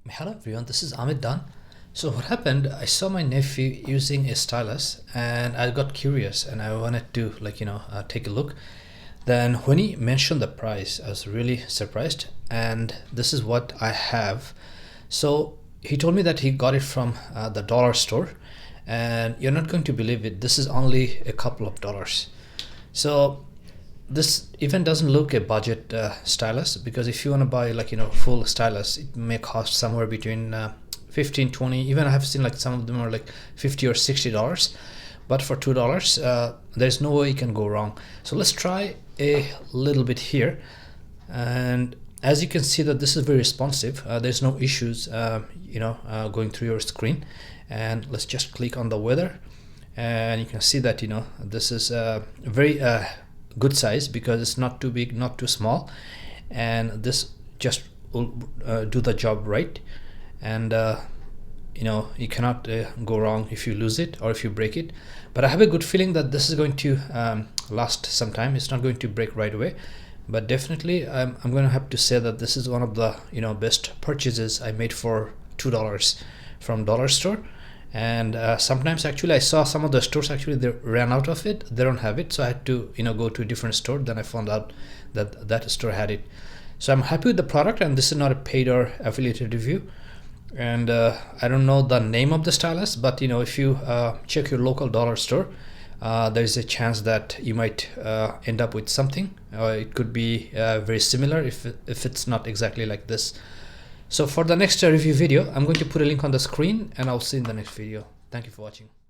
Hello everyone, this is Ahmed Dawn. So what happened, I saw my nephew using a stylus and I got curious and I wanted to take a look. Then when he mentioned the price, I was really surprised, and this is what I have. So he told me that he got it from the dollar store, and you're not going to believe it, this is only a couple of dollars. So this even doesn't look a budget stylus, because if you want to buy full stylus, it may cost somewhere between 15, 20, even I have seen like some of them are like 50 or 60 dollars, but for $2 there's no way you can go wrong. So let's try a little bit here, and as you can see that this is very responsive. There's no issues going through your screen. And let's just click on the weather, and you can see that this is a very good size, because it's not too big, not too small, and this just will do the job right. And you cannot go wrong if you lose it or if you break it. But I have a good feeling that this is going to last some time. It's not going to break right away, but definitely I'm going to have to say that this is one of the best purchases I made for $2 from dollar store. And sometimes actually I saw some of the stores actually they ran out of it, they don't have it, so I had to go to a different store. Then I found out that that store had it. So I'm happy with the product, and this is not a paid or affiliated review. And I don't know the name of the stylus, but if you check your local dollar store, there's a chance that you might end up with something. It could be very similar if it's not exactly like this. So for the next review video, I'm going to put a link on the screen, and I'll see you in the next video. Thank you for watching.